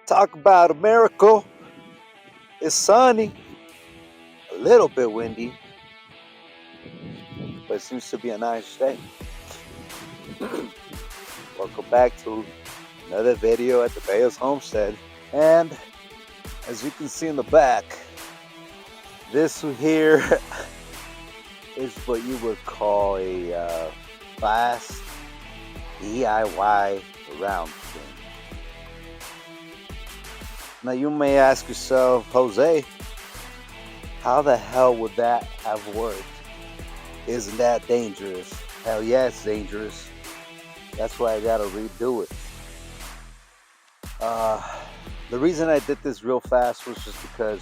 Talk about a miracle. It's sunny, a little bit windy, but it seems to be a nice day. Welcome back to another video at the Bay's homestead. And as you can see in the back, this here is what you would call a fast DIY round thing. Now you may ask yourself, Jose, how the hell would that have worked? Isn't that dangerous? Hell yeah, it's dangerous. That's why I gotta redo it. The reason I did this real fast was just because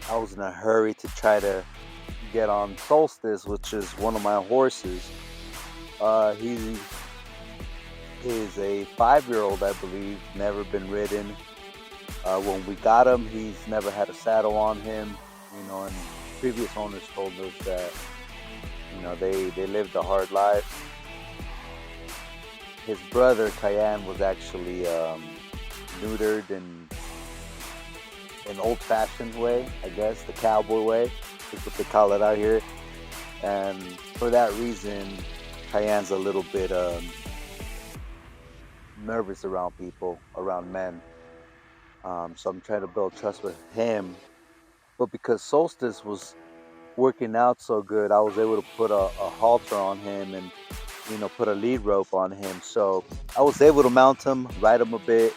I was in a hurry to try to get on Solstice, which is one of my horses. He is a 5-year-old, I believe, never been ridden. When we got him, he's never had a saddle on him, and previous owners told us that, they lived a hard life. His brother, Cayenne, was actually neutered in an old-fashioned way, I guess, the cowboy way, is what they call it out here. And for that reason, Cayenne's a little bit nervous around people, around men. So I'm trying to build trust with him. But because Solstice was working out so good, I was able to put a halter on him and, put a lead rope on him. So I was able to mount him, ride him a bit.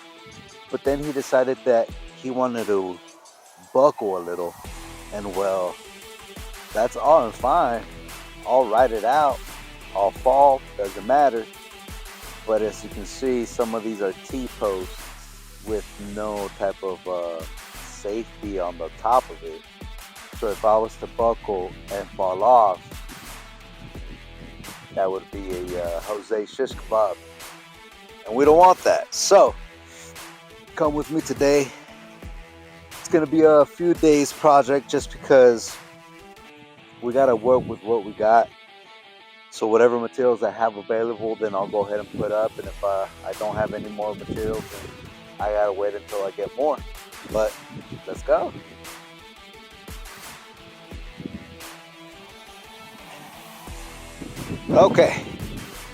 But then he decided that he wanted to buckle a little. And well, that's all fine. I'll ride it out. I'll fall, doesn't matter. But as you can see, some of these are T-posts with no type of safety on the top of it. So if I was to buckle and fall off, that would be a Jose shish kebab. And we don't want that. So come with me today. It's going to be a few days project just because we got to work with what we got. So whatever materials I have available, then I'll go ahead and put up. And if I don't have any more materials, then I gotta wait until I get more. But let's go. Okay,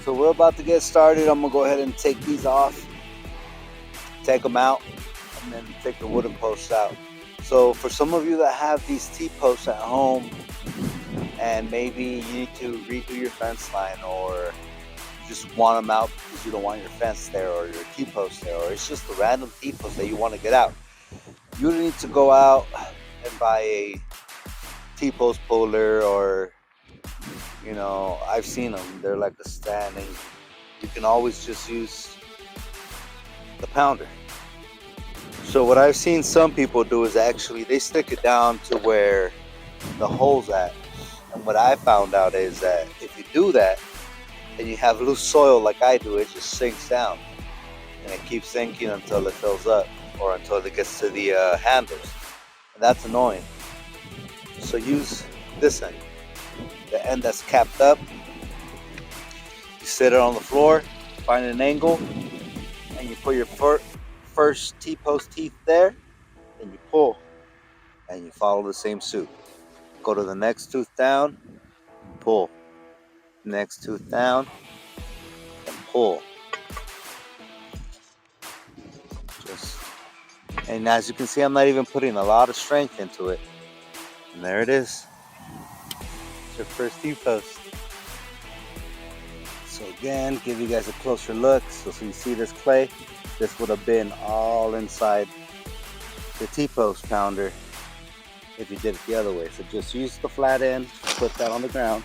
so we're about to get started. I'm gonna go ahead and take these off, take them out, and then take the wooden posts out. So for some of you that have these T-posts at home, and maybe you need to redo your fence line, or you just want them out because you don't want your fence there or your T-post there, or it's just a random T-post that you want to get out, you need to go out and buy a T-post puller, or I've seen them, they're like a standing. You can always just use the pounder. So what I've seen some people do is actually they stick it down to where the hole's at. And what I found out is that if you do that and you have loose soil like I do, it just sinks down. And it keeps sinking until it fills up or until it gets to the handles. And that's annoying. So use this end, the end that's capped up. You sit it on the floor, find an angle, and you put your first T-post teeth there, and you pull, and you follow the same suit. Go to the next tooth down, and pull. Next tooth down, and pull. And as you can see, I'm not even putting a lot of strength into it. And there it is. It's your first T-post. So again, give you guys a closer look. So you see this clay, this would have been all inside the T-post pounder if you did it the other way. So just use the flat end, put that on the ground,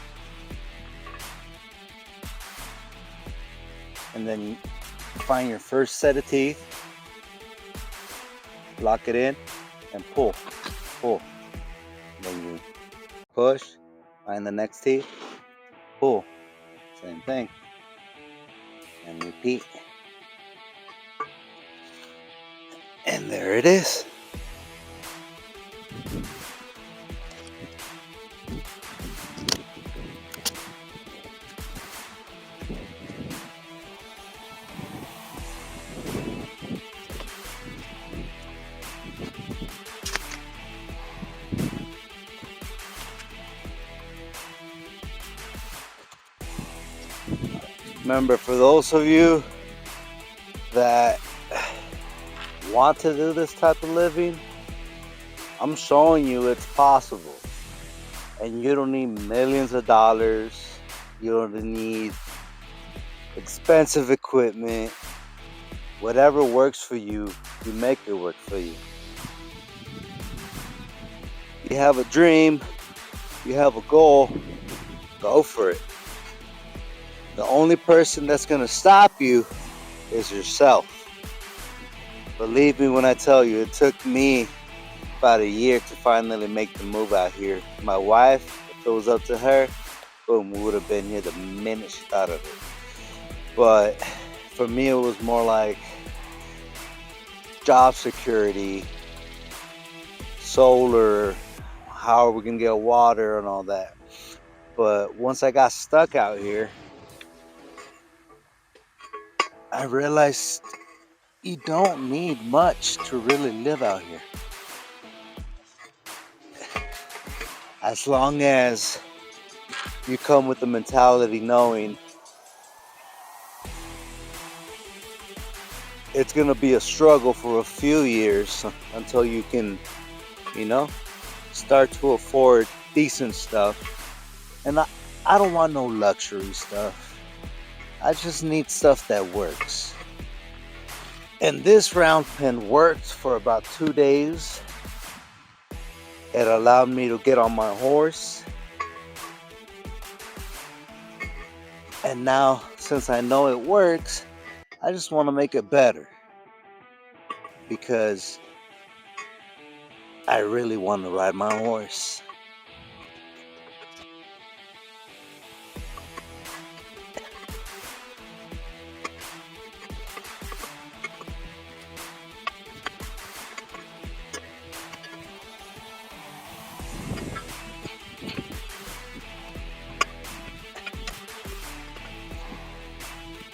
and then you find your first set of teeth, lock it in, and pull. And then you push, find the next teeth, pull, same thing, and repeat. And there it is. Remember, for those of you that want to do this type of living, I'm showing you it's possible. And you don't need millions of dollars. You don't need expensive equipment. Whatever works for you, you make it work for you. You have a dream, you have a goal, go for it. The only person that's gonna stop you is yourself. Believe me when I tell you, it took me about a year to finally make the move out here. My wife, if it was up to her, boom, we would have been here the minute she thought of it. But for me, it was more like job security, solar, how are we gonna get water and all that. But once I got stuck out here, I realized you don't need much to really live out here. As long as you come with the mentality knowing it's gonna be a struggle for a few years until you can, start to afford decent stuff. And I don't want no luxury stuff. I just need stuff that works. And this round pen worked for about 2 days. It allowed me to get on my horse. And now, since I know it works, I just want to make it better. Because I really want to ride my horse.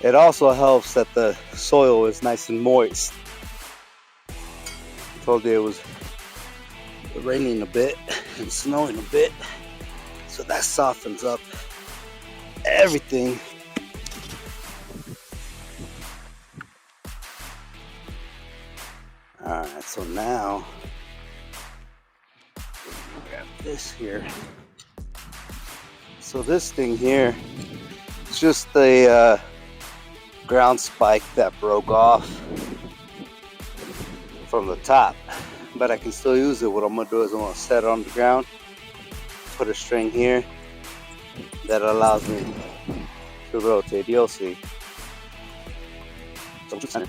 It also helps that the soil is nice and moist. I told you it was raining a bit and snowing a bit, so that softens up everything. Alright, so now grab this here. So this thing here, it's just the ground spike that broke off from the top, but I can still use it. What I'm gonna do is I'm gonna set it on the ground, put a string here that allows me to rotate. You'll see. So center.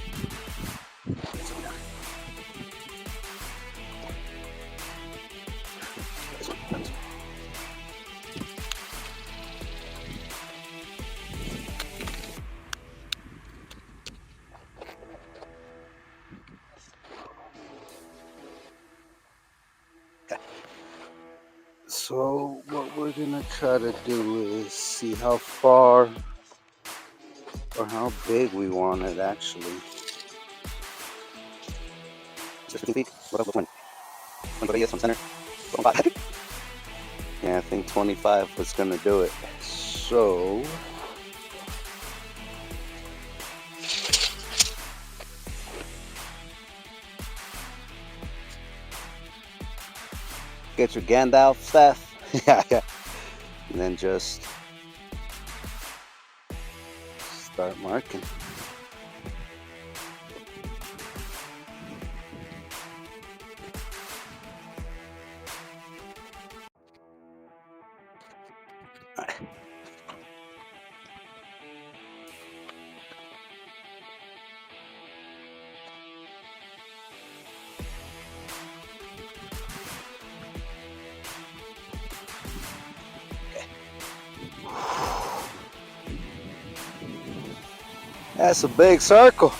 So what we're gonna try to do is see how far or how big we want it actually. 15 feet? What about 20? 20 from center? Yeah, I think 25 was gonna do it. So get your Gandalf staff. Yeah. And then just start marking. That's a big circle.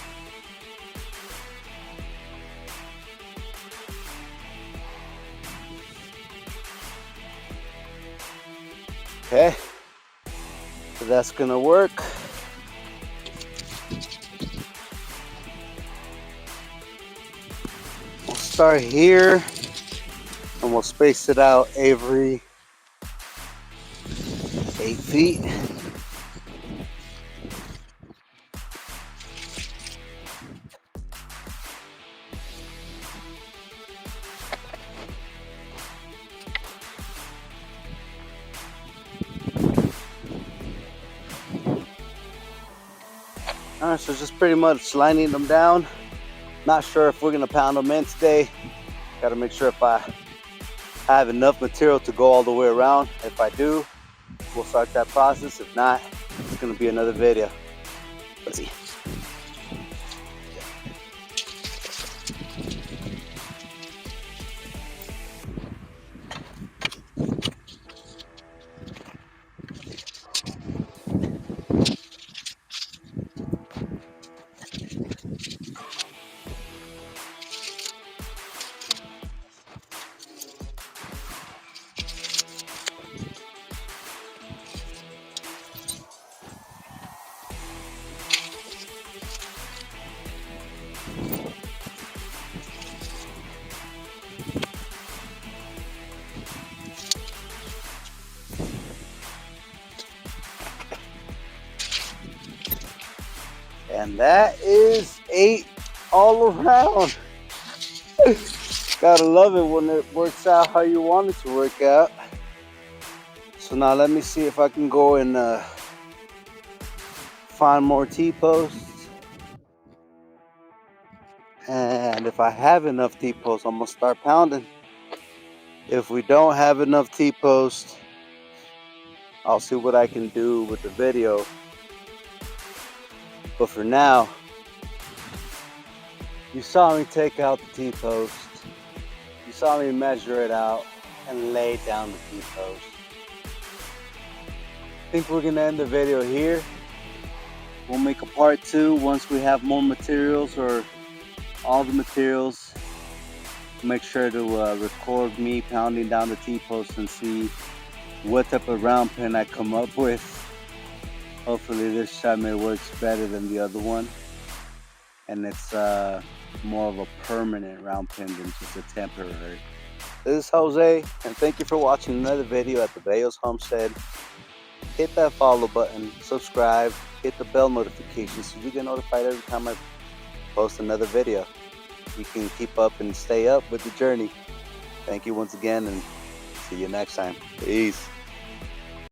Okay, so that's gonna work. We'll start here and we'll space it out every 8 feet. Alright, so just pretty much lining them down. Not sure if we're gonna pound them in today. Gotta make sure if I have enough material to go all the way around. If I do, we'll start that process. If not, it's gonna be another video. Let's see. And that is 8 all around. Gotta love it when it works out how you want it to work out. So now let me see if I can go and find more T-posts. And if I have enough T-posts, I'm gonna start pounding. If we don't have enough T-posts, I'll see what I can do with the video. But for now, you saw me take out the T-post. You saw me measure it out and lay down the T-post. I think we're gonna end the video here. We'll make a part 2 once we have more materials or all the materials. Make sure to record me pounding down the T-post and see what type of round pin I come up with. Hopefully this time it works better than the other one, and it's more of a permanent round pin than just a temporary. This is Jose, and thank you for watching another video at the Bello's Homestead. Hit that follow button, subscribe, hit the bell notification so you get notified every time I post another video. You can keep up and stay up with the journey. Thank you once again, and see you next time. Peace.